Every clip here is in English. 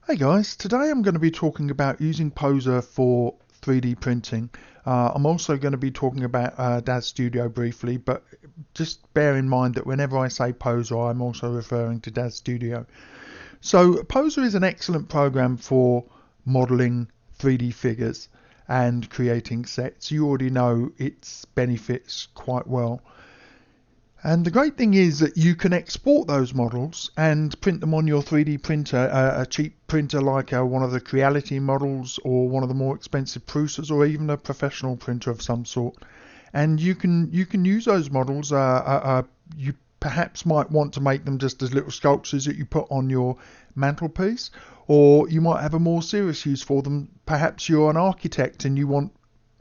Hey guys, today I'm going to be talking about using Poser for 3D printing. I'm also going to be talking about DAZ Studio briefly, but just bear in mind that whenever I say Poser, I'm also referring to DAZ Studio. So Poser is an excellent program for modeling 3D figures and creating sets. You already know its benefits quite well. And the great thing is that you can export those models and print them on your 3D printer, a cheap printer like one of the Creality models or one of the more expensive Prusas or even a professional printer of some sort. And you can use those models. You perhaps might want to make them just as little sculptures that you put on your mantelpiece, or you might have a more serious use for them. Perhaps you're an architect and you want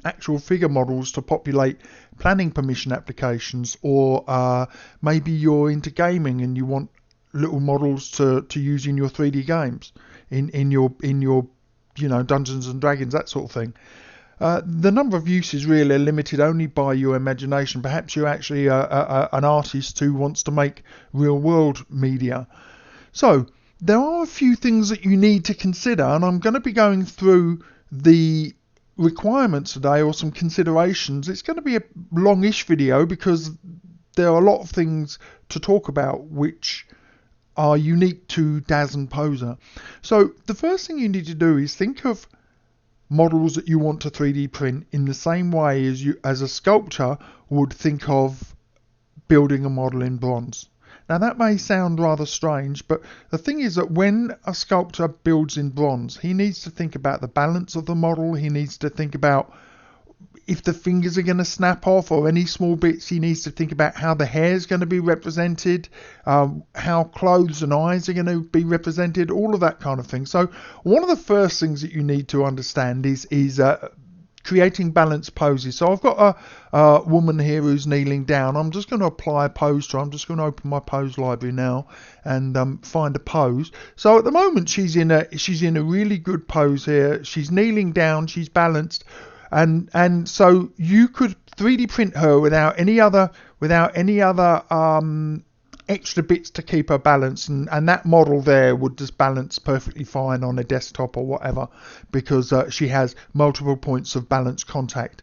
actual figure models to populate planning permission applications, or maybe you're into gaming and you want little models to use in your 3D games, in your Dungeons and Dragons, that sort of thing. The number of uses really are limited only by your imagination. Perhaps you're actually an artist who wants to make real world media. So there are a few things that you need to consider, and I'm going to be going through the requirements today, or some considerations. It's going to be a longish video because there are a lot of things to talk about which are unique to DAZ and Poser. So the first thing you need to do is think of models that you want to 3D print in the same way as you, as a sculptor, would think of building a model in bronze. Now that may sound rather strange, but the thing is that when a sculptor builds in bronze, he needs to think about the balance of the model. He needs to think about if the fingers are going to snap off or any small bits. He needs to think about how the hair is going to be represented, how clothes and eyes are going to be represented, all of that kind of thing. So one of the first things that you need to understand is creating balanced poses. So I've got a woman here who's kneeling down. I'm just going to apply a pose to her. I'm just going to open my pose library now and find a pose. So at the moment she's in a really good pose here. She's kneeling down. She's balanced, and so you could 3D print her without any other extra bits to keep her balanced, and that model there would just balance perfectly fine on a desktop or whatever, because she has multiple points of balance contact,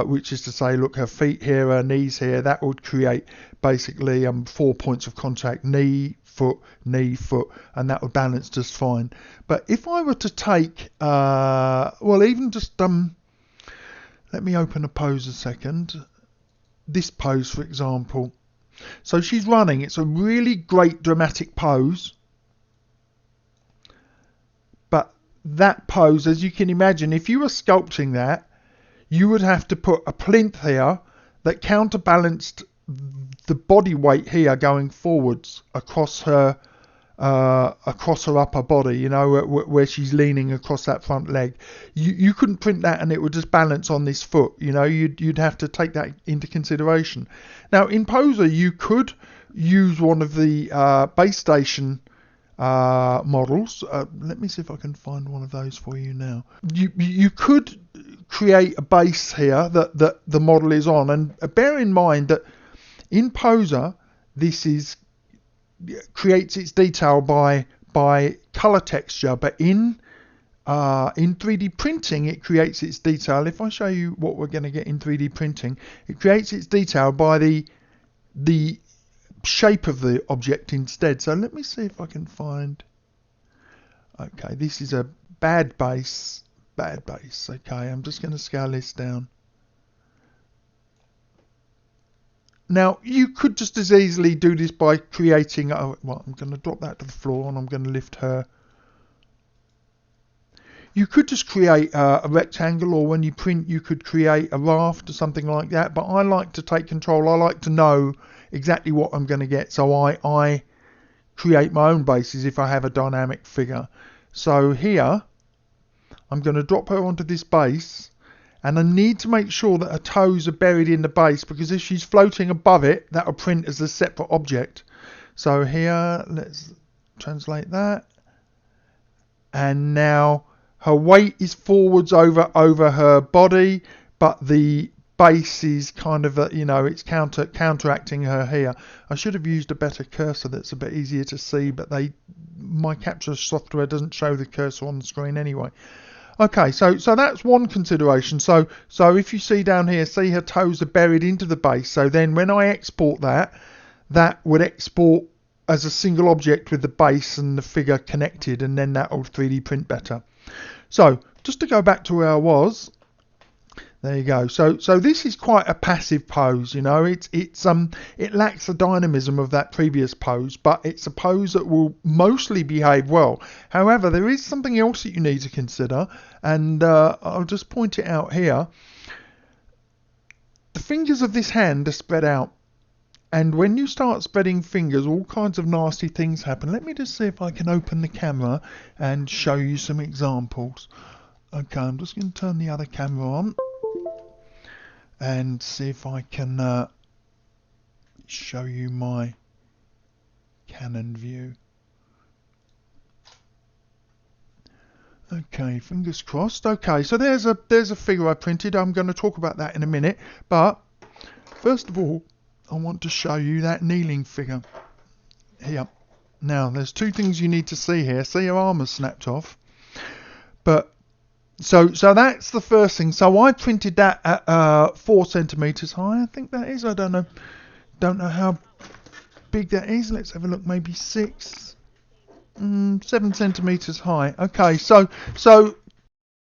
which is to say, look, her feet here, her knees here, that would create basically 4 points of contact: knee, foot, and that would balance just fine. But if I were to take even just let me open a pose a second. This pose, for example. So she's running. It's a really great dramatic pose. But that pose, as you can imagine, if you were sculpting that, you would have to put a plinth here that counterbalanced the body weight here going forwards across her upper body, where she's leaning across that front leg. You couldn't print that and it would just balance on this foot. You'd have to take that into consideration. Now in Poser you could use one of the base station models. Let me see if I can find one of those for you now. You could create a base here that the model is on, and bear in mind that in Poser this creates its detail by color texture, but in 3D printing it creates its detail. If I show you what we're going to get in 3D printing, it creates its detail by the shape of the object instead. So let me see if I can find. Okay, this is a bad base. Okay, I'm just going to scale this down. Now, you could just as easily do this by creating, I'm going to drop that to the floor and I'm going to lift her. You could just create a rectangle, or when you print you could create a raft or something like that, but I like to take control. I like to know exactly what I'm going to get, so I create my own bases if I have a dynamic figure. So here, I'm going to drop her onto this base. And I need to make sure that her toes are buried in the base, because if she's floating above it, that will print as a separate object. So here, let's translate that. And now her weight is forwards over her body, but the base is kind of you know, it's counteracting her here. I should have used a better cursor that's a bit easier to see, but my capture software doesn't show the cursor on the screen anyway. Okay, so that's one consideration. So if you see down here, see her toes are buried into the base. So then when I export that would export as a single object with the base and the figure connected, and then that will 3D print better. So just to go back to where I was, there you go. So this is quite a passive pose, you know. It lacks the dynamism of that previous pose, but it's a pose that will mostly behave well. However, there is something else that you need to consider, and I'll just point it out here. The fingers of this hand are spread out, and when you start spreading fingers, all kinds of nasty things happen. Let me just see if I can open the camera and show you some examples. Okay, I'm just going to turn the other camera on and see if I can show you my Canon view. Okay, fingers crossed. Okay, so there's a figure I printed. I'm going to talk about that in a minute, but first of all, I want to show you that kneeling figure here. Now, there's two things you need to see here. See, her arm has snapped off, but so that's the first thing. So I printed that at 4 centimeters high. I think that is. I don't know how big that is. Let's have a look. Maybe 6, 7 centimeters high. Okay, so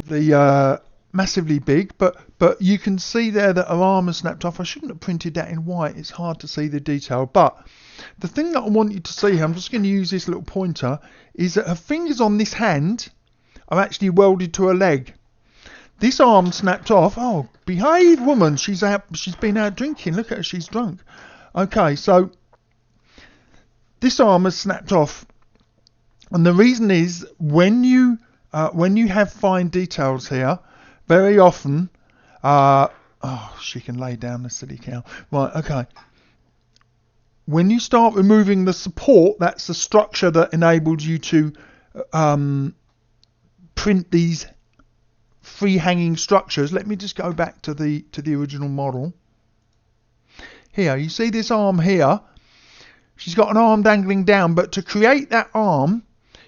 the massively big, but you can see there that her arm has snapped off. I shouldn't have printed that in white. It's hard to see the detail. But the thing that I want you to see here, I'm just going to use this little pointer, is that her fingers on this hand are actually welded to her leg. This arm snapped off. Oh, behave, woman. She's been out drinking. Look at her. She's drunk. Okay, so this arm has snapped off, and the reason is when you have fine details here, very often, she can lay down, the silly cow. Right, okay. When you start removing the support, that's the structure that enables you to print these free hanging structures. Let me just go back to the original model. Here, you see this arm here. She's got an arm dangling down, but to create that arm,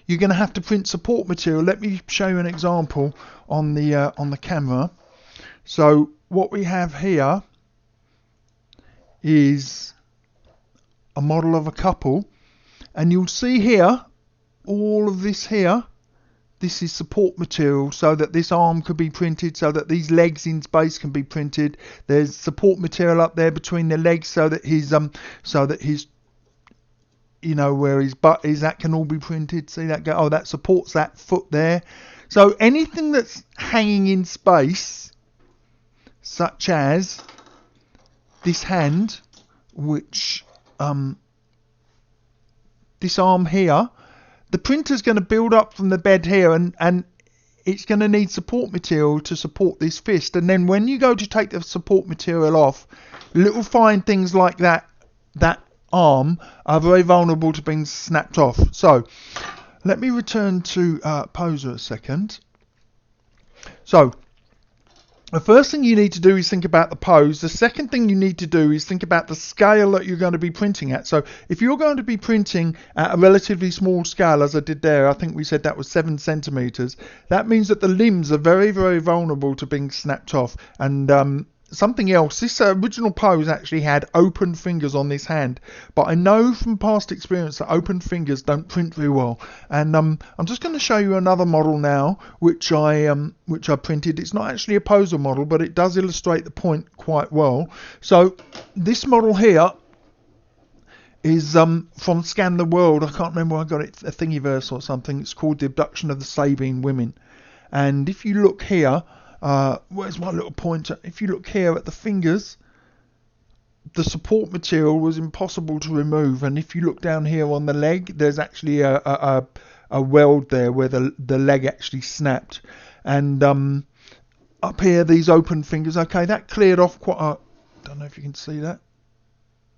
you're going to have to print support material. Let me show you an example on the camera. So what we have here is a model of a couple, and you'll see here all of this here. This is support material so that this arm could be printed, so that these legs in space can be printed. There's support material up there between the legs so that his you know, where his butt is, that can all be printed. See that go? Oh, that supports that foot there. So anything that's hanging in space, such as this hand, which this arm here, the printer's going to build up from the bed here, and it's going to need support material to support this fist. And then when you go to take the support material off, little fine things like that arm are very vulnerable to being snapped off. So let me return to Poser a second. So the first thing you need to do is think about the pose. The second thing you need to do is think about the scale that you're going to be printing at. So if you're going to be printing at a relatively small scale, as I did there, I think we said that was 7 centimeters. That means that the limbs are very, very vulnerable to being snapped off. And something else, this original pose actually had open fingers on this hand, but I know from past experience that open fingers don't print very well. And I'm just going to show you another model now, which I printed. It's not actually a Poser model, but it does illustrate the point quite well. So this model here is from Scan the World. I can't remember where I got it, a Thingiverse or something. It's called The Abduction of the Sabine Women. And if you look here, where's my little pointer? If you look here at the fingers, the support material was impossible to remove, and if you look down here on the leg, there's actually a weld there where the leg actually snapped. And up here, these open fingers, okay, that cleared off quite a, don't know if you can see that.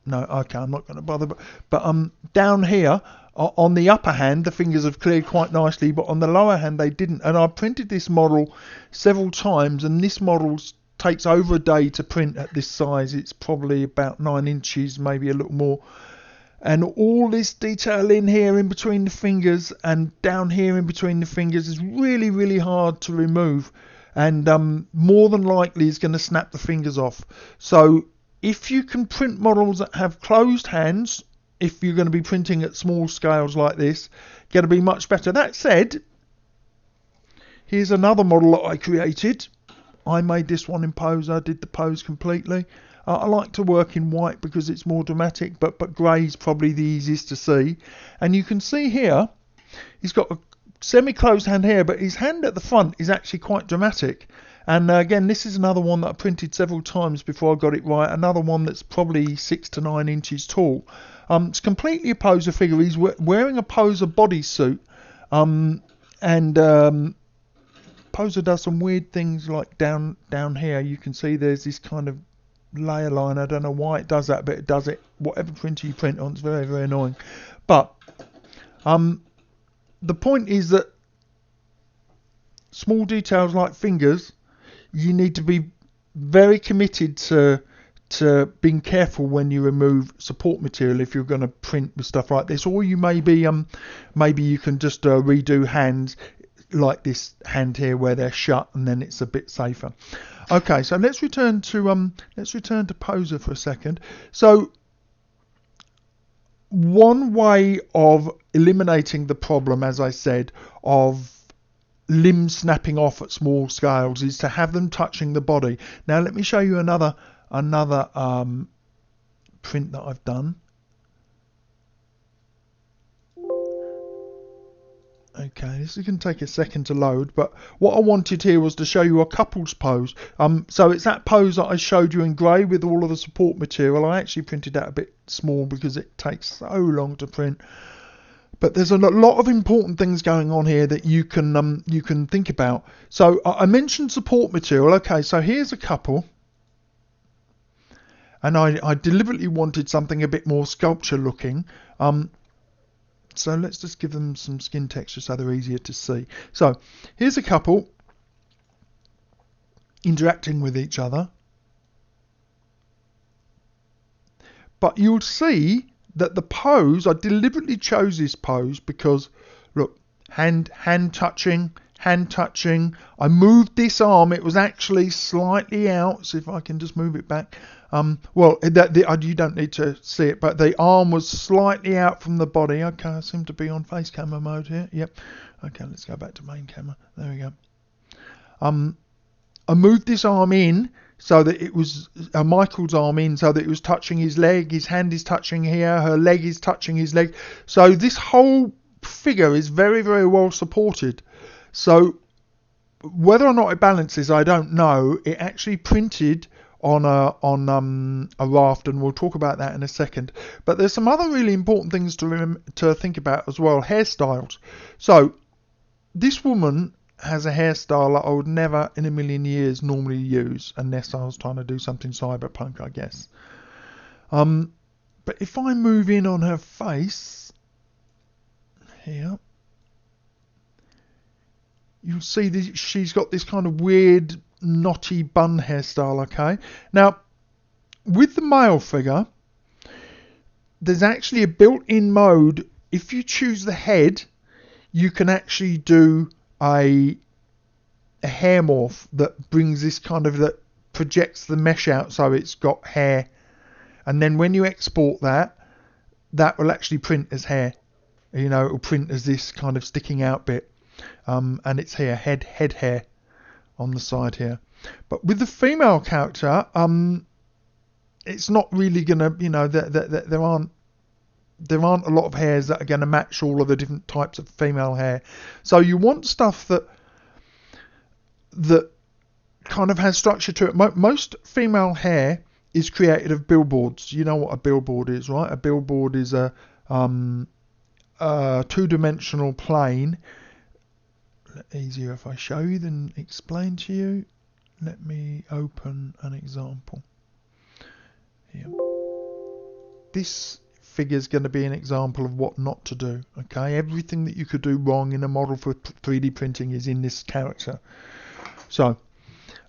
No, okay, I'm not going to bother, but down here on the upper hand, the fingers have cleared quite nicely, but on the lower hand they didn't. And I printed this model several times, and this model's takes over a day to print at this size. It's probably about 9 inches, maybe a little more. And all this detail in here in between the fingers and down here in between the fingers is really, really hard to remove. And more than likely is going to snap the fingers off. So if you can print models that have closed hands, if you're going to be printing at small scales like this, going to be much better. That said, here's another model that I created. I made this one in Poser, did the pose completely. I like to work in white because it's more dramatic, but grey is probably the easiest to see. And you can see here, he's got a semi-closed hand here, but his hand at the front is actually quite dramatic. And again, this is another one that I printed several times before I got it right. Another one that's probably 6 to 9 inches tall. It's completely a Poser figure. He's wearing a Poser bodysuit. Poser does some weird things like down here. You can see there's this kind of layer line. I don't know why it does that, but it does it. Whatever printer you print on, it's very, very annoying. But the point is that small details like fingers, you need to be very committed to being careful when you remove support material if you're going to print with stuff like this. Or you maybe you can just redo hands like this hand here where they're shut, and then it's a bit safer. Okay, so let's return to Poser for a second. So one way of eliminating the problem, as I said, of limbs snapping off at small scales is to have them touching the body. Now let me show you another print that I've done. Okay, this is going to take a second to load, but what I wanted here was to show you a couple's pose. So it's that pose that I showed you in grey with all of the support material. I actually printed that a bit small because it takes so long to print. But there's a lot of important things going on here that you can think about. So I mentioned support material. Okay, so here's a couple. And I deliberately wanted something a bit more sculpture looking. So let's just give them some skin texture so they're easier to see. So here's a couple interacting with each other. But you'll see that the pose, I deliberately chose this pose because, look, hand touching. I moved this arm, it was actually slightly out. See if I can just move it back. Well, you don't need to see it, but the arm was slightly out from the body. Okay, I seem to be on face camera mode here. Yep. Okay, let's go back to main camera. There we go. I moved this arm in so that it was Michael's arm in so that it was touching his leg. His hand is touching here. Her leg is touching his leg. So this whole figure is very, very well supported. So whether or not it balances, I don't know. It actually printed on a raft, and we'll talk about that in a second. But there's some other really important things to think about as well. Hairstyles. So this woman has a hairstyle that I would never in a million years normally use unless I was trying to do something cyberpunk, I guess. But if I move in on her face here, you'll see that she's got this kind of weird knotty bun hairstyle. Okay, now with the male figure there's actually a built-in mode. If you choose the head, you can actually do a hair morph that brings this kind of, that projects the mesh out so it's got hair, and then when you export that will actually print as hair. You know, it will print as this kind of sticking out bit, and it's here, head hair on the side here. But with the female character, it's not really gonna, you know, there aren't a lot of hairs that are going to match all of the different types of female hair. So you want stuff that kind of has structure to it. Most female hair is created of billboards. You know what a billboard is, right? A billboard is a two-dimensional plane. Easier if I show you than explain to you. Let me open an example here. This figure is going to be an example of what not to do. Okay, everything that you could do wrong in a model for 3D printing is in this character. So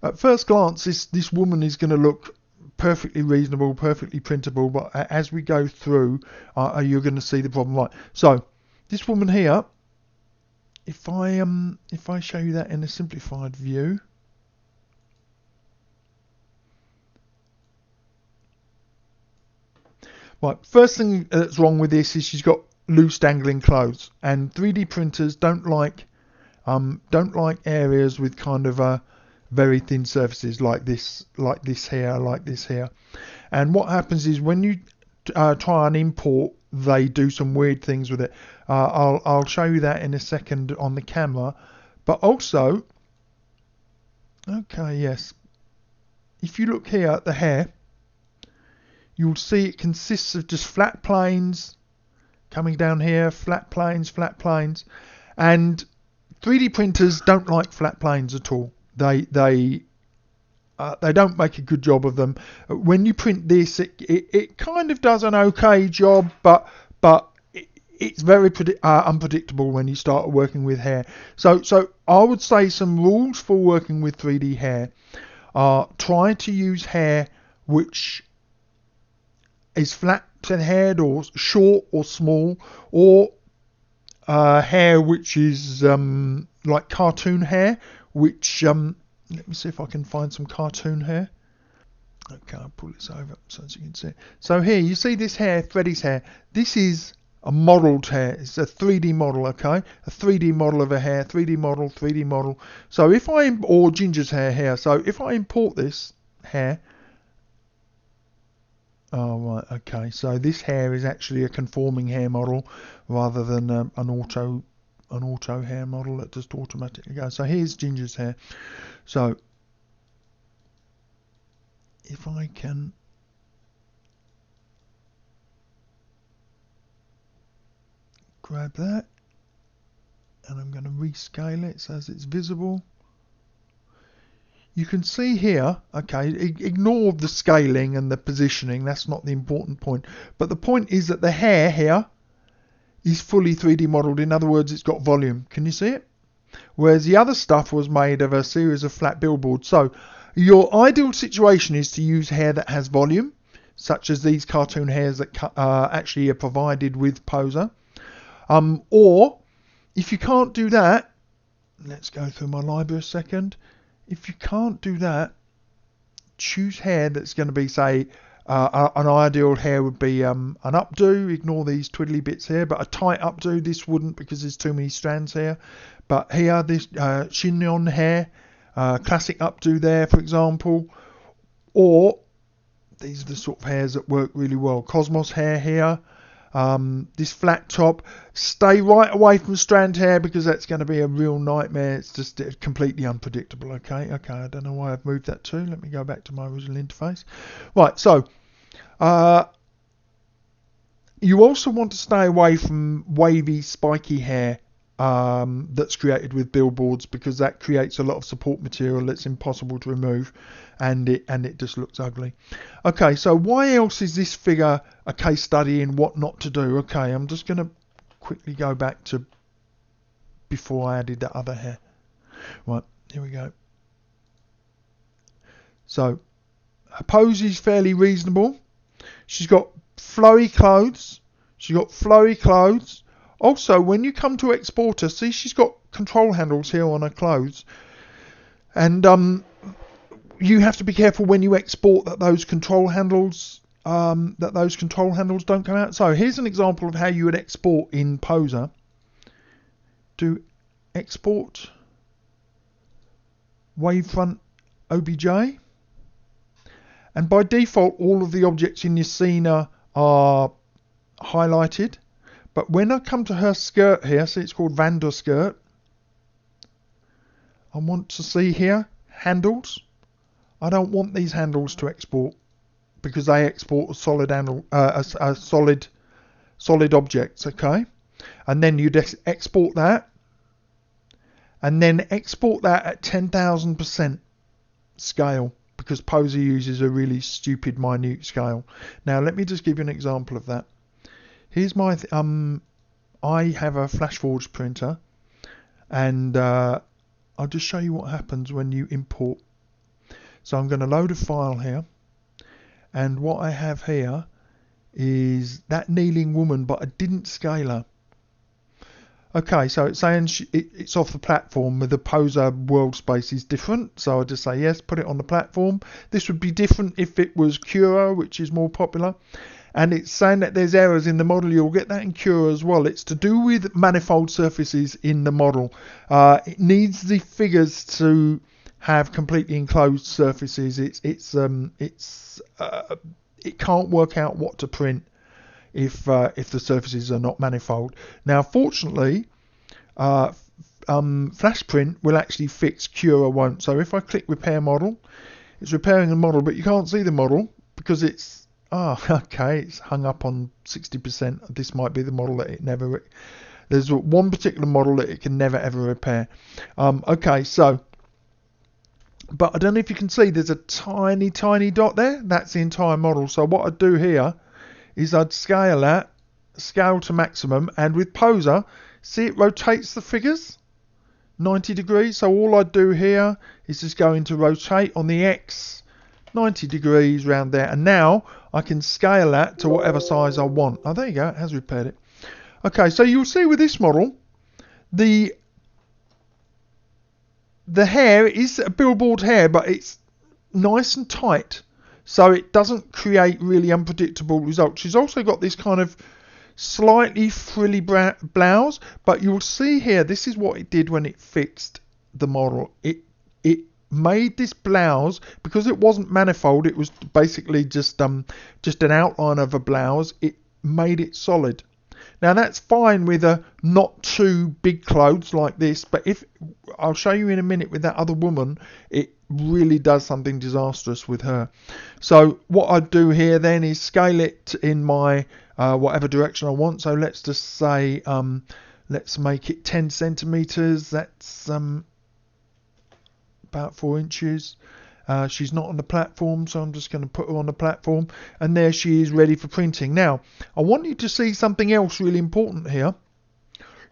At first glance, this woman is going to look perfectly reasonable, perfectly printable, but as we go through, you're going to see the problem. Right. So this woman here, if I show you that in a simplified view, right. First thing that's wrong with this is she's got loose dangling clothes, and 3D printers don't like areas with kind of very thin surfaces like this here. And what happens is when you try and import, they do some weird things with it. I'll show you that in a second on the camera. But also, okay, yes, if you look here at the hair, you'll see it consists of just flat planes coming down here, flat planes, and 3D printers don't like flat planes at all. They don't make a good job of them. When you print this, it kind of does an okay job, but it's very unpredictable when you start working with hair. So I would say some rules for working with 3D hair are: try to use hair which is flat head or short or small, or hair which is like cartoon hair, which let me see if I can find some cartoon hair. Okay, I'll pull this over so as you can see it. So here you see this hair, Freddy's hair. This is a modelled hair. It's a 3D model, okay? A 3D model of a hair, 3D model. So if or Ginger's hair here. So if I import this hair, oh right, okay. So this hair is actually a conforming hair model rather than an auto hair model that just automatically goes. So here's Ginger's hair. So if I can grab that, and I'm going to rescale it so as it's visible. You can see here, okay, ignore the scaling and the positioning, that's not the important point. But the point is that the hair here is fully 3D modelled. In other words, it's got volume. Can you see it? Whereas the other stuff was made of a series of flat billboards. So your ideal situation is to use hair that has volume, such as these cartoon hairs that actually are provided with Poser. Or if you can't do that, let's go through my library a second. If you can't do that, choose hair that's going to be, say, an ideal hair would be an updo. Ignore these twiddly bits here, but a tight updo. This wouldn't because there's too many strands here. But here, this chignon hair, classic updo there, for example. Or these are the sort of hairs that work really well. Cosmos hair here. This flat top. Stay right away from strand hair because that's going to be a real nightmare. It's just completely unpredictable. Okay, I don't know why I've moved that to. Let me go back to my original interface. Right, so you also want to stay away from wavy, spiky hair that's created with billboards, because that creates a lot of support material that's impossible to remove, and it just looks ugly. Okay, so why else is this figure a case study in what not to do? Okay, I'm just going to quickly go back to before I added that other hair. Right, here we go. So her pose is fairly reasonable. She's got flowy clothes. Also, when you come to export her, see she's got control handles here on her clothes, and you have to be careful when you export that those control handles don't come out. So here's an example of how you would export in Poser. Do export wavefront OBJ, and by default all of the objects in your scene are highlighted. But when I come to her skirt here, see it's called Vander skirt, I want to see here handles. I don't want these handles to export because they export a solid handle, solid objects. Okay, and then you export that, and then export that at 10,000% scale, because Poser uses a really stupid minute scale. Now let me just give you an example of that. Here's my I have a FlashForge printer, and I'll just show you what happens when you import So I'm going to load a file here, and what I have here is that kneeling woman, but I didn't scale her. Okay, so it's saying it's off the platform, with the Poser world space is different. So I'll just say yes, put it on the platform. This would be different if it was Cura, which is more popular. And it's saying that there's errors in the model. You'll get that in Cura as well. It's to do with manifold surfaces in the model. It needs the figures to have completely enclosed surfaces. It can't work out what to print if the surfaces are not manifold. Now, fortunately, Flash Print will actually fix, Cura won't. So if I click Repair Model, it's repairing the model, but you can't see the model because it's it's hung up on 60%. This might be the model that it never. There's one particular model that it can never ever repair. Okay, so. But I don't know if you can see, there's a tiny dot there. That's the entire model. So what I'd do here is I'd scale that, scale to maximum, and with Poser, see it rotates the figures 90 degrees. So all I'd do here is just go into rotate on the X 90 degrees round there, and now I can scale that to whatever size I want. Oh, there you go, it has repaired it. Okay, so you'll see with this model, the hair is a billboard hair, but it's nice and tight, so it doesn't create really unpredictable results. She's also got this kind of slightly frilly blouse, but you'll see here, this is what it did when it fixed the model. It made this blouse, because it wasn't manifold, it was basically just an outline of a blouse. It made it solid. Now that's fine with a not too big clothes like this, but if I'll show you in a minute with that other woman, it really does something disastrous with her. So what I'd do here then is scale it in my whatever direction I want. So let's just say let's make it 10 centimeters. That's about 4 inches. She's not on the platform, so I'm just going to put her on the platform, and there she is, ready for printing. Now, I want you to see something else really important here.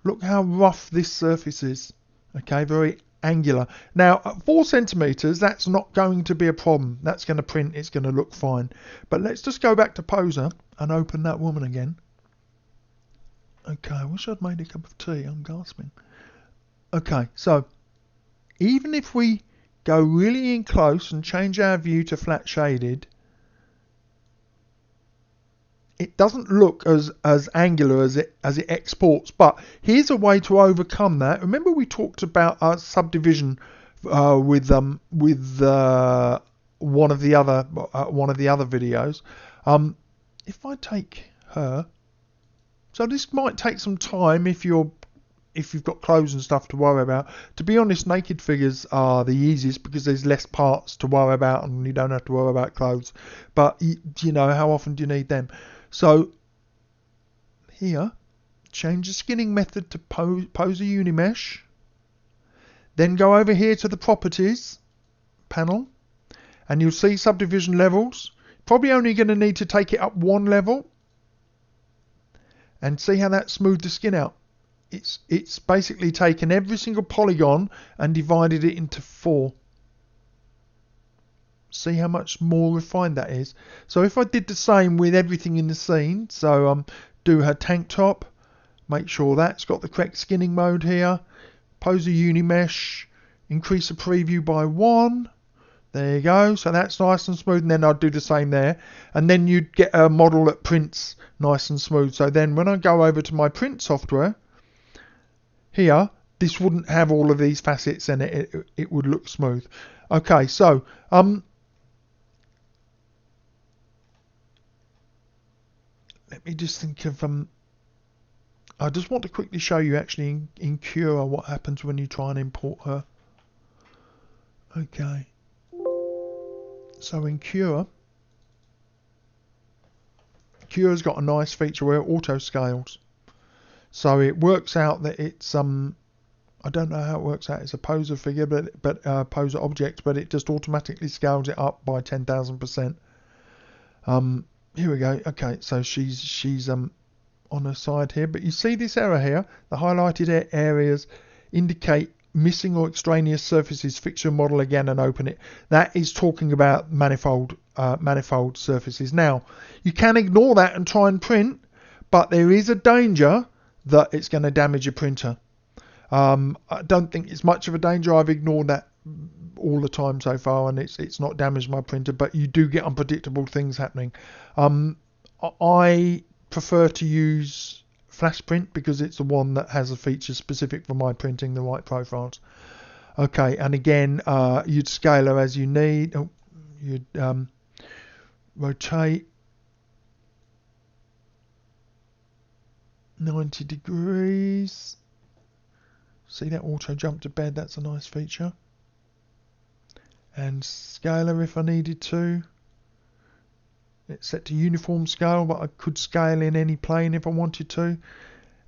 Look how rough this surface is. Okay, very angular. Now, at 4 centimeters, that's not going to be a problem. That's going to print. It's going to look fine. But let's just go back to Poser and open that woman again. Okay, I wish I'd made a cup of tea. I'm gasping. Okay, so even if we go really in close and change our view to flat shaded, it doesn't look as angular as it exports. But here's a way to overcome that. Remember we talked about our subdivision with one of the other videos. If I take her, so this might take some time if you've got clothes and stuff to worry about. To be honest, naked figures are the easiest because there's less parts to worry about and you don't have to worry about clothes. But you know, how often do you need them? So here, change the skinning method to Poser Unimesh. Then go over here to the properties panel, and you'll see subdivision levels. Probably only going to need to take it up 1 level, and see how that smoothed the skin out. It's basically taken every single polygon and divided it into 4. See how much more refined that is. So if I did the same with everything in the scene, so do her tank top, make sure that's got the correct skinning mode here, Poser Unimesh, increase the preview by 1. There you go. So that's nice and smooth, and then I'd do the same there, and then you'd get a model that prints nice and smooth. So then when I go over to my print software here, this wouldn't have all of these facets and it would look smooth. Okay, so let me just think of I just want to quickly show you actually in Cura what happens when you try and import her. Okay, so in Cura's got a nice feature where it auto scales. So it works out that it's I don't know how it works out. It's a Poser figure, but Poser object, but it just automatically scales it up by 10,000%. Here we go. Okay, so she's on her side here, but you see this error here. The highlighted areas indicate missing or extraneous surfaces, fix your model again and open it. That is talking about manifold surfaces. Now, you can ignore that and try and print, but there is a danger that it's going to damage your printer. I don't think it's much of a danger. I've ignored that all the time so far, and it's not damaged my printer, but you do get unpredictable things happening. I prefer to use flash print because it's the one that has a feature specific for my printing, the right profiles. Okay, and again, you'd scaler as you need. You'd rotate 90 degrees. See that auto jump to bed? That's a nice feature. And scaler if I needed to. It's set to uniform scale, but I could scale in any plane if I wanted to.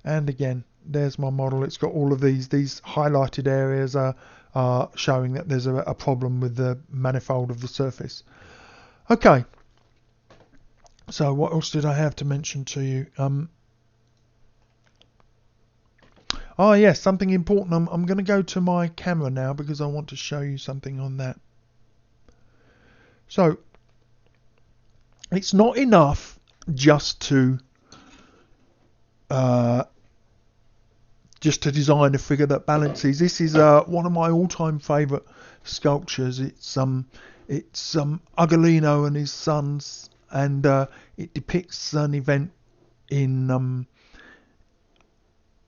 And again, there's my model. It's got all of these highlighted areas are showing that there's a problem with the manifold of the surface. Okay, so what else did I have to mention to you? Oh yes, something important. I'm going to go to my camera now because I want to show you something on that. So it's not enough just to design a figure that balances. This is one of my all-time favourite sculptures. It's Ugolino and his sons, and it depicts an event in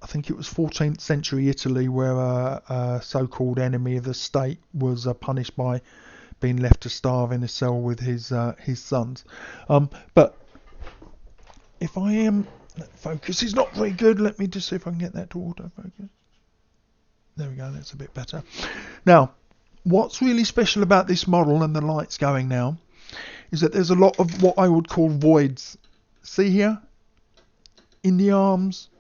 I think it was 14th century Italy, where a so-called enemy of the state was punished by being left to starve in a cell with his sons. But if I am, focus is not very good. Let me just see if I can get that to autofocus. There we go. That's a bit better. Now, what's really special about this model, and the light's going now, is that there's a lot of what I would call voids. See here, in the arms,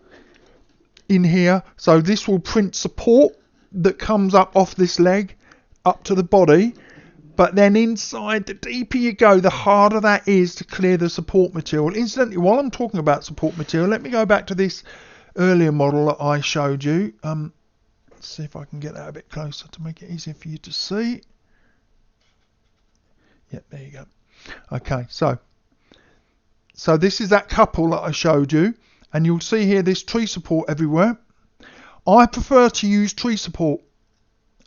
in here. So this will print support that comes up off this leg up to the body. But then inside, the deeper you go, the harder that is to clear the support material. Incidentally, while I'm talking about support material, let me go back to this earlier model that I showed you. Let's see if I can get that a bit closer to make it easier for you to see. Yep, there you go. Okay, so this is that couple that I showed you, and you'll see here this tree support everywhere. I prefer to use tree support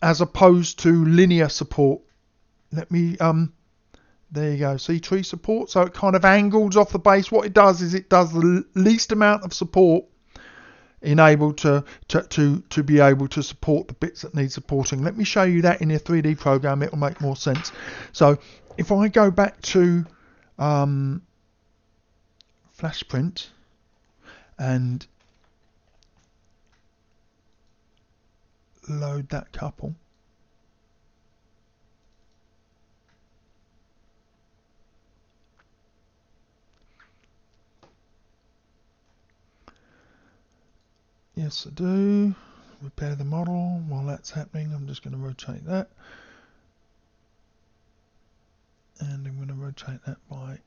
as opposed to linear support. Let me there you go, see tree support, so it kind of angles off the base. What it does is it does the least amount of support enabled to be able to support the bits that need supporting. Let me show you that in your 3D program, it will make more sense. So if I go back to flash print and load that couple, yes I do. Repair the model. While that's happening, I'm just going to rotate that, and I'm going to rotate that by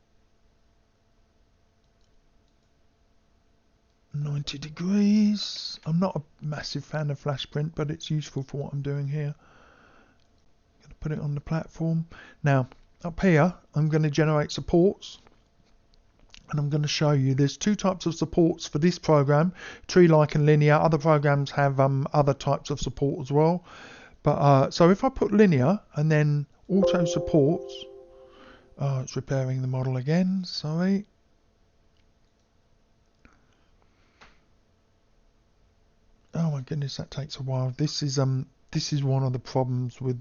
90 degrees. I'm not a massive fan of flash print, but it's useful for what I'm doing here. I'm going to put it on the platform. Now up here I'm going to generate supports, and I'm going to show you there's two types of supports for this program, tree-like and linear. Other programs have other types of support as well, but so if I put linear and then auto supports, it's repairing the model again, sorry. Oh my goodness, that takes a while. This is one of the problems with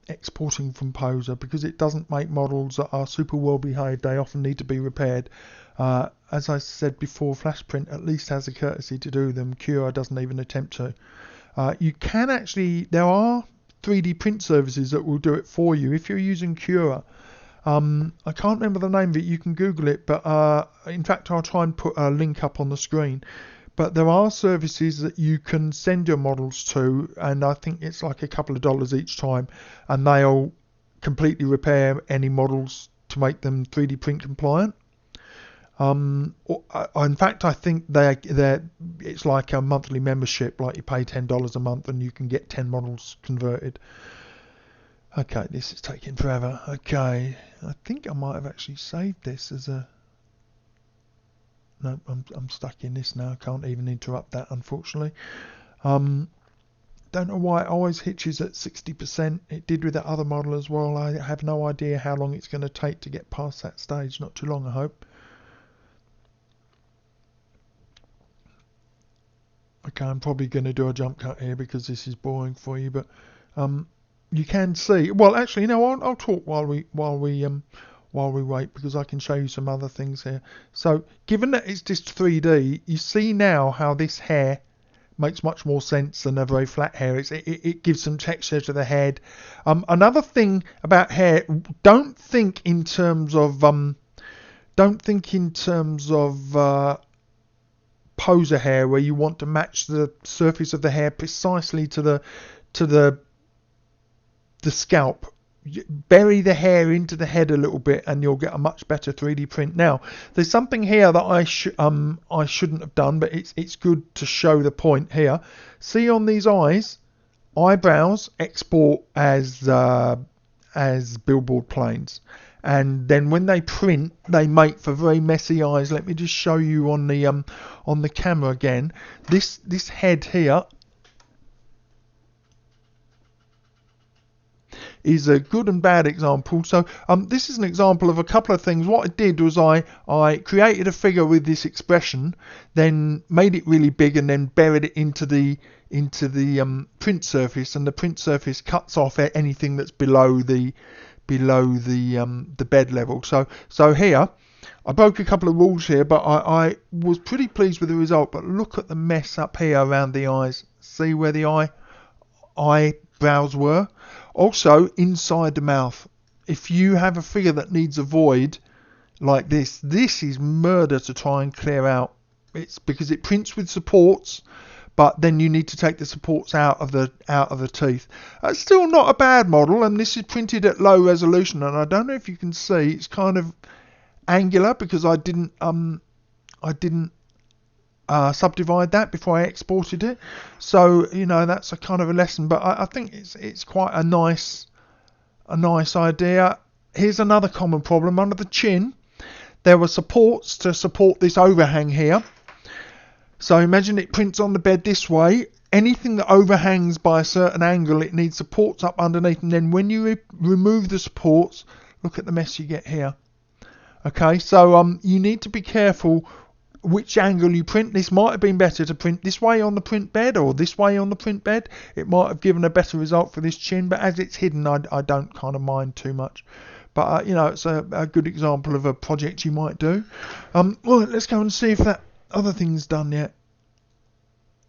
exporting from Poser, because it doesn't make models that are super well behaved. They often need to be repaired. As I said before, flash print at least has a courtesy to do them. Cura doesn't even attempt to. You can actually, there are 3D print services that will do it for you if you're using Cura. I can't remember the name of it, you can Google it, but in fact I'll try and put a link up on the screen. But there are services that you can send your models to, and I think it's like a couple of dollars each time, and they'll completely repair any models to make them 3D print compliant. In fact, I think it's like a monthly membership, like you pay $10 a month and you can get 10 models converted. Okay, this is taking forever. Okay, I think I might have actually saved this as a... No, I'm stuck in this now. I can't even interrupt that, unfortunately. Don't know why it always hitches at 60%. It did with that other model as well. I have no idea how long it's going to take to get past that stage. Not too long, I hope. Okay, I'm probably going to do a jump cut here because this is boring for you, but you can see. Well, actually, no, I'll talk while we wait, because I can show you some other things here. So, given that it's just 3D, you see now how this hair makes much more sense than a very flat hair. It gives some texture to the head. Another thing about hair, don't think in terms of poser hair, where you want to match the surface of the hair precisely to the scalp. Bury the hair into the head a little bit and you'll get a much better 3D print. Now, there's something here that I shouldn't have done, but it's good to show the point here. See on these eyebrows export as billboard planes, and then when they print, they make for very messy eyes. Let me just show you on the camera again. This head here is a good and bad example. So this is an example of a couple of things. What I did was I created a figure with this expression, then made it really big, and then buried it into the print surface, and the print surface cuts off anything that's below the bed level. So here I broke a couple of rules here, but I was pretty pleased with the result. But look at the mess up here around the eyes. See where the eyebrows were? Also inside the mouth. If you have a figure that needs a void like this is murder to try and clear out. It's because it prints with supports, but then you need to take the supports out of the teeth. It's still not a bad model, and this is printed at low resolution, and I don't know if you can see, it's kind of angular because I didn't subdivide that before I exported it. So that's a kind of a lesson, but I think it's quite a nice idea. Here's another common problem. Under the chin there were supports to support this overhang here. So imagine it prints on the bed this way. Anything that overhangs by a certain angle, it needs supports up underneath, and then when you remove the supports, look at the mess you get here. Okay, so you need to be careful which angle you print. This might have been better to print this way on the print bed or this way on the print bed. It might have given a better result for this chin, but as it's hidden, I don't kind of mind too much. But it's a good example of a project you might do. Well, let's go and see if that other thing's done yet.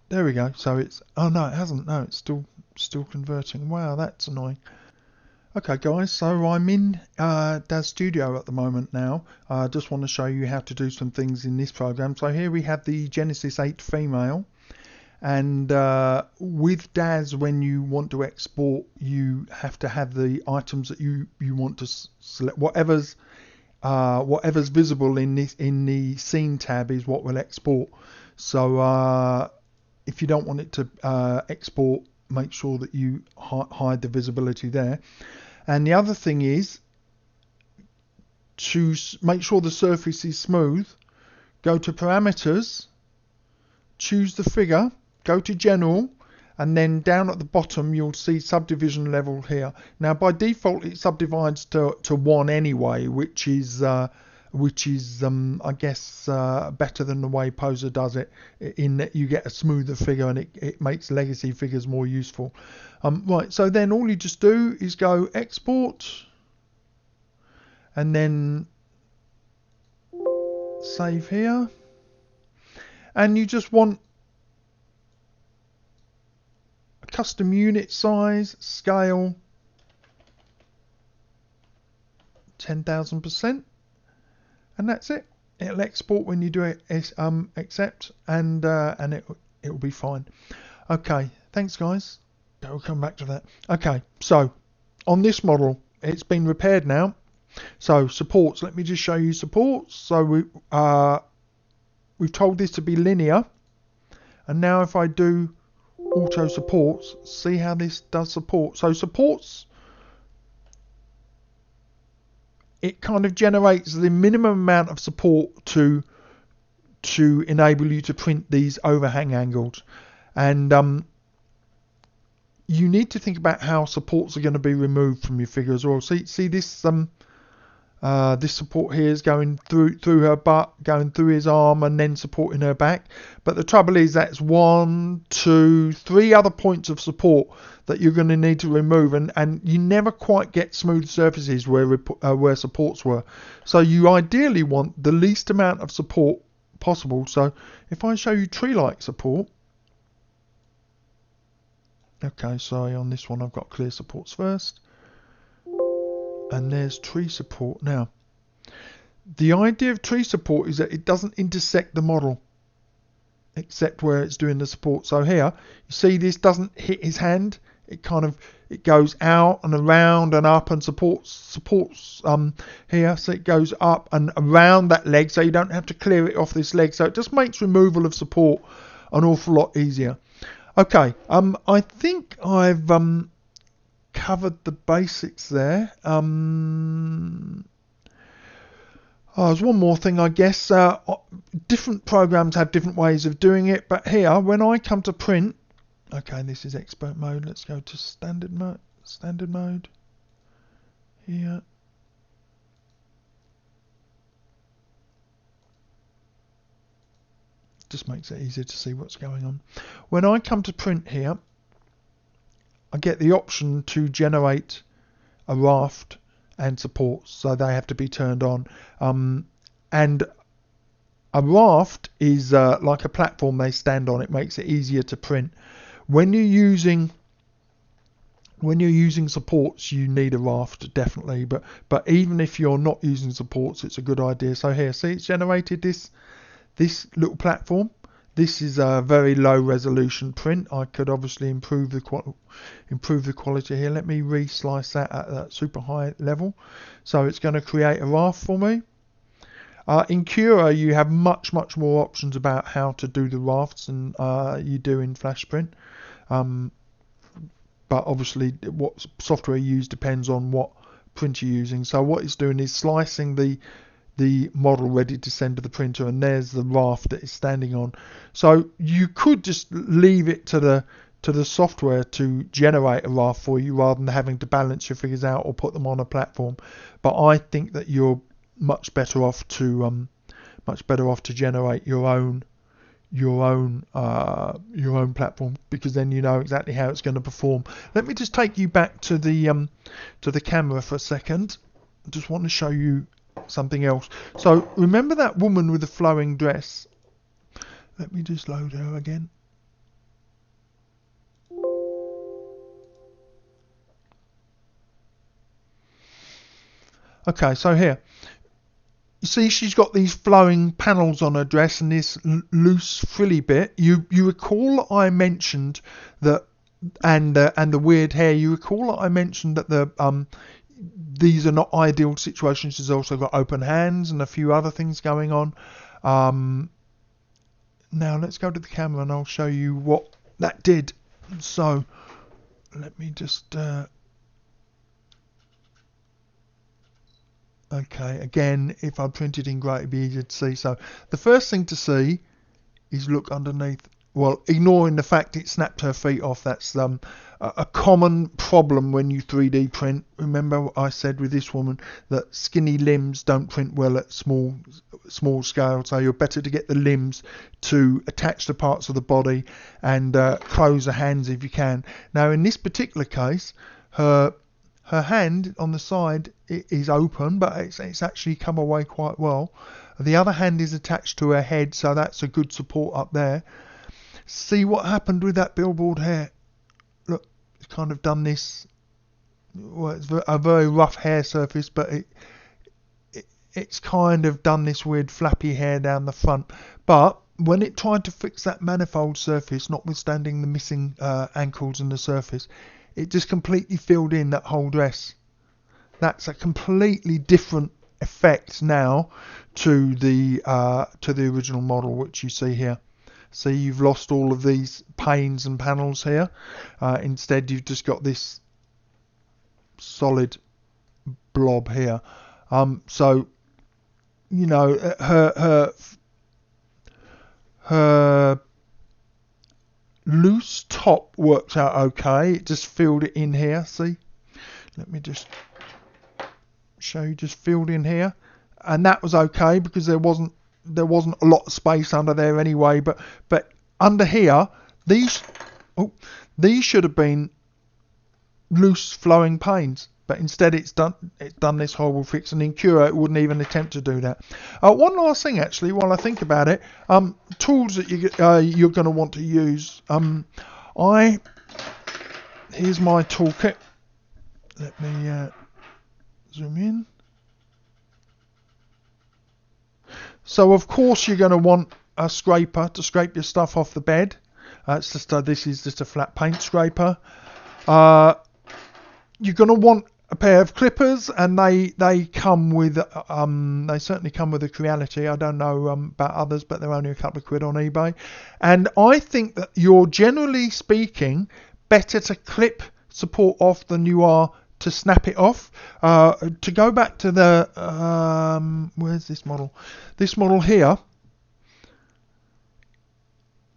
There we go. So it's, oh no, it hasn't. No, it's still converting. Wow, that's annoying. Okay guys, so I'm in DAZ Studio at the moment now. I just want to show you how to do some things in this program. So here we have the Genesis 8 female, and with DAZ, when you want to export, you have to have the items that you want to select. Whatever's visible in the scene tab is what will export. So if you don't want it to export, make sure that you hide the visibility there. And the other thing is to make sure the surface is smooth. Go to parameters, choose the figure, go to general, and then down at the bottom you'll see subdivision level here. Now by default it subdivides to 1 anyway, which is I guess better than the way Poser does it, in that you get a smoother figure, and it makes legacy figures more useful. Right, so then all you just do is go export, and then save here, and you just want a custom unit size, scale 10,000%. And that's it. It'll export when you do it, accept, and it will be fine. Okay, thanks guys. We'll come back to that. Okay, so on this model, it's been repaired now. So supports, let me just show you supports. So we've told this to be linear, and now if I do auto supports, see how this does support. So supports, it kind of generates the minimum amount of support to enable you to print these overhang angles. And you need to think about how supports are going to be removed from your figure as well. See this this support here is going through her butt, going through his arm, and then supporting her back. But the trouble is that's 1, 2, 3 other points of support that you're going to need to remove, and you never quite get smooth surfaces where supports were. So you ideally want the least amount of support possible. So if I show you tree-like support, okay, sorry, on this one I've got clear supports first. And there's tree support. Now, the idea of tree support is that it doesn't intersect the model except where it's doing the support. So here, you see this doesn't hit his hand. It goes out and around and up and supports here. So it goes up and around that leg, so you don't have to clear it off this leg. So it just makes removal of support an awful lot easier. Okay, I think I've covered the basics there. There's one more thing, I guess. Different programs have different ways of doing it, but here, when I come to print, okay, this is expert mode. Let's go to standard mode. Standard mode. Here. Just makes it easier to see what's going on. When I come to print here, I get the option to generate a raft and supports, so they have to be turned on. And a raft is like a platform they stand on. It makes it easier to print. When you're using supports, you need a raft definitely. But even if you're not using supports, it's a good idea. So here, see, it's generated this little platform. This is a very low resolution print. I could obviously improve the quality here. Let me re-slice that at that super high level. So it's going to create a raft for me. In Cura, you have much more options about how to do the rafts than you do in Flash Print. But obviously, what software you use depends on what print you're using. So what it's doing is slicing the model ready to send to the printer, and there's the raft that it's standing on. So you could just leave it to the software to generate a raft for you rather than having to balance your figures out or put them on a platform. But I think that you're much better off to generate your own platform, because then you know exactly how it's going to perform. Let me just take you back to the camera for a second. I just want to show you something else. So remember that woman with the flowing dress? Let me just load her again. Okay, so here you see she's got these flowing panels on her dress and this loose frilly bit. You recall I mentioned that, and the weird hair. You recall that I mentioned that these are not ideal situations. She's also got open hands and a few other things going on. Now let's go to the camera and I'll show you what that did. So let me just okay, again, if I printed in grey it'd be easier to see. So the first thing to see is look underneath. Well, ignoring the fact it snapped her feet off, that's a common problem when you 3D print. Remember what I said with this woman, that skinny limbs don't print well at small scale, so you're better to get the limbs to attach to parts of the body and close the hands if you can. Now in this particular case, her hand on the side is open, but it's actually come away quite well. The other hand is attached to her head, so that's a good support up there. See what happened with that billboard hair? Look, it's kind of done this. Well, it's a very rough hair surface, but it's kind of done this weird flappy hair down the front. But when it tried to fix that manifold surface, notwithstanding the missing ankles and the surface, it just completely filled in that whole dress. That's a completely different effect now to the original model, which you see here. See, you've lost all of these panes and panels here. Instead, you've just got this solid blob here. So, you know, her loose top works out okay. It just filled it in here. See, let me just show you, just filled in here, and that was okay because there wasn't a lot of space under there anyway. But under here, these should have been loose flowing panes, but instead it's done this horrible fix, and in Cura it wouldn't even attempt to do that. One last thing actually, while I think about it, tools that you're going to want to use. Here's my toolkit. Let me zoom in. So of course you're going to want a scraper to scrape your stuff off the bed. It's just this is just a flat paint scraper. You're going to want a pair of clippers, and they come with they certainly come with a Creality. I don't know about others, but they're only a couple of quid on eBay. And I think that you're, generally speaking, better to clip support off than you are to snap it off. To go back to the where's this model? This model here,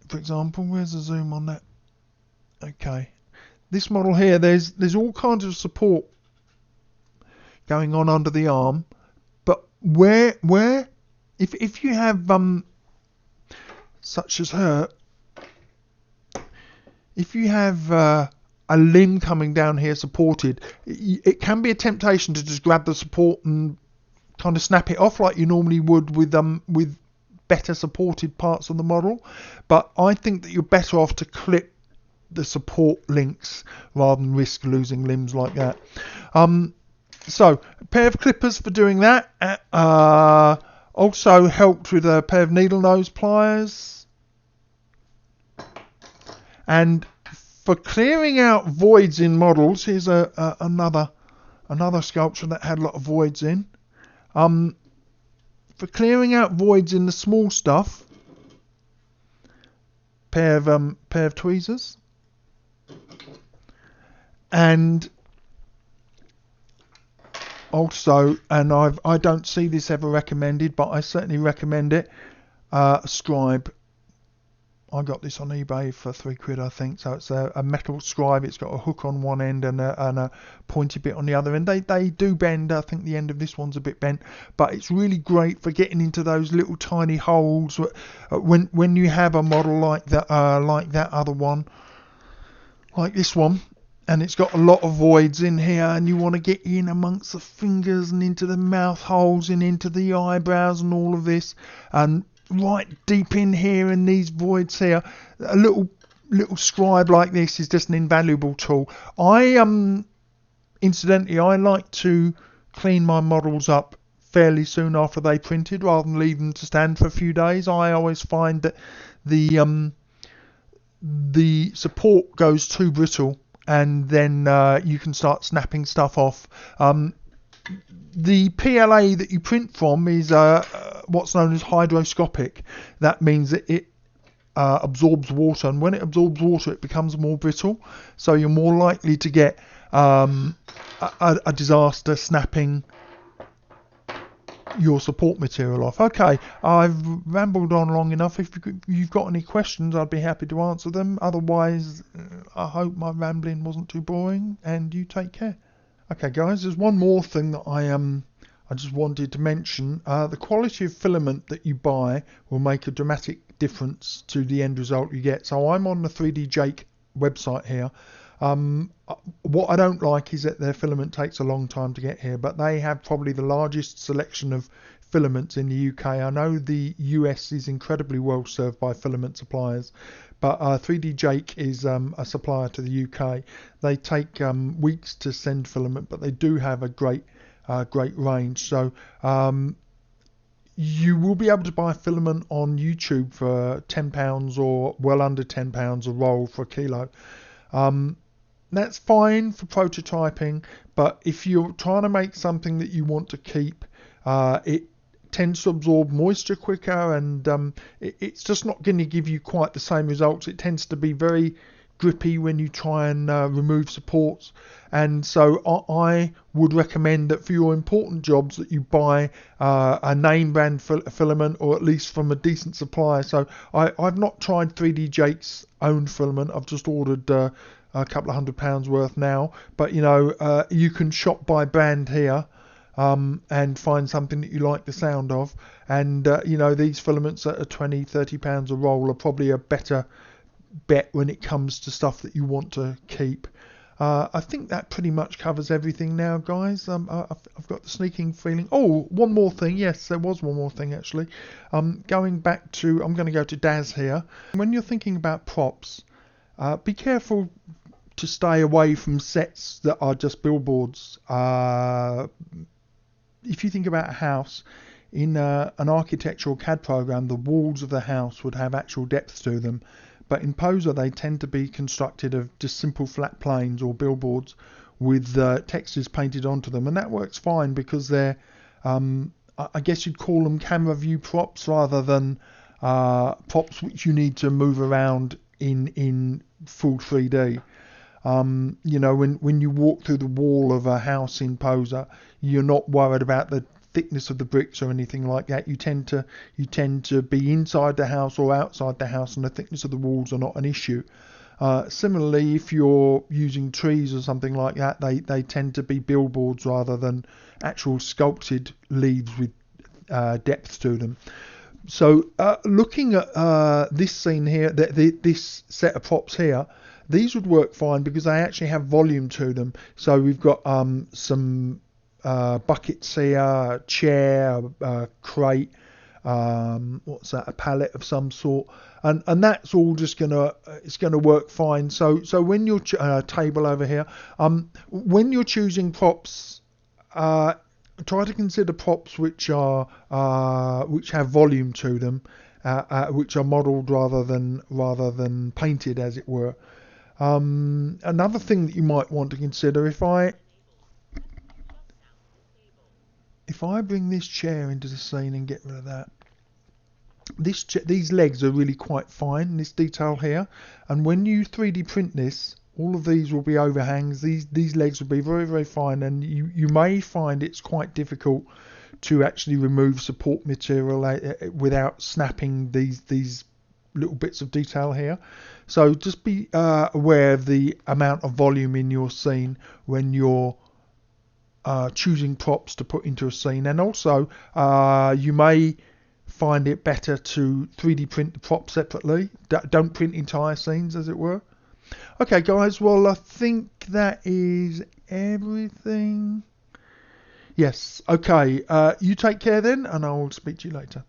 for example, where's the zoom on that? Okay, this model here, there's all kinds of support going on under the arm, but where if you have such as her, if you have a limb coming down here supported, it can be a temptation to just grab the support and kind of snap it off like you normally would with better supported parts of the model. But I think that you're better off to clip the support links rather than risk losing limbs like that. So a pair of clippers for doing that. Also helped with a pair of needle nose pliers. And for clearing out voids in models, here's another sculpture that had a lot of voids in. For clearing out voids in the small stuff, pair of tweezers. And also, and I don't see this ever recommended, but I certainly recommend it, a scribe. I got this on eBay for £3, I think. So it's a metal scribe. It's got a hook on one end and a pointy bit on the other end. They do bend. I think the end of this one's a bit bent, but it's really great for getting into those little tiny holes when you have a model like that other one, like this one, and it's got a lot of voids in here, and you want to get in amongst the fingers and into the mouth holes and into the eyebrows and all of this, and right deep in here in these voids here, a little scribe like this is just an invaluable tool. Incidentally, I like to clean my models up fairly soon after they printed rather than leave them to stand for a few days. I always find that the support goes too brittle, and then you can start snapping stuff off. The PLA that you print from is what's known as hydroscopic. That means that it absorbs water, and when it absorbs water it becomes more brittle, so you're more likely to get a disaster snapping your support material off. Okay, I've rambled on long enough. If you've got any questions, I'd be happy to answer them. Otherwise, I hope my rambling wasn't too boring, and you take care. Okay guys, there's one more thing that I just wanted to mention. The quality of filament that you buy will make a dramatic difference to the end result you get. So I'm on the 3D Jake website here. What I don't like is that their filament takes a long time to get here, but they have probably the largest selection of filaments in the UK. I know the US is incredibly well served by filament suppliers, but 3D Jake is a supplier to the UK. They take weeks to send filament, but they do have a great range. So you will be able to buy filament on YouTube for £10 or well under £10 a roll for a kilo. that's fine for prototyping, but if you're trying to make something that you want to keep, it tends to absorb moisture quicker, and it's just not going to give you quite the same results. It tends to be very grippy when you try and remove supports, and so I would recommend that for your important jobs that you buy a name brand filament, or at least from a decent supplier. So I've not tried 3D Jake's own filament. I've just ordered a couple of £100 worth now, but you know, you can shop by brand here and find something that you like the sound of, and you know, these filaments at £20-30 a roll are probably a better bet when it comes to stuff that you want to keep. I think that pretty much covers everything now, guys. I've got the sneaking feeling. Oh, one more thing. Yes, there was one more thing actually. Going back to, I'm going to go to DAZ here. When you're thinking about props, be careful to stay away from sets that are just billboards. If you think about a house, in an architectural CAD program, the walls of the house would have actual depth to them. But in Poser, they tend to be constructed of just simple flat planes or billboards with textures painted onto them. And that works fine because they're, I guess you'd call them camera view props rather than props which you need to move around in full 3D. You know, when you walk through the wall of a house in Poser, you're not worried about the thickness of the bricks or anything like that. You tend to be inside the house or outside the house, and the thickness of the walls are not an issue. Similarly, if you're using trees or something like that, they tend to be billboards rather than actual sculpted leaves with depth to them. So looking at this scene here, this set of props here, these would work fine because they actually have volume to them. So we've got some buckets here, a chair, a crate, what's that, a pallet of some sort, and that's all just gonna work fine. So when you're table over here, when you're choosing props, try to consider props which have volume to them, which are modelled rather than painted, as it were. Another thing that you might want to consider, if I bring this chair into the scene and get rid of that, these legs are really quite fine, this detail here, and when you 3D print this, all of these will be overhangs. These legs will be very, very fine, and you may find it's quite difficult to actually remove support material without snapping these little bits of detail here. So just be aware of the amount of volume in your scene when you're choosing props to put into a scene, and also you may find it better to 3D print the props separately. Don't print entire scenes, as it were. Okay guys, well I think that is everything. Yes, okay, you take care then, and I'll speak to you later.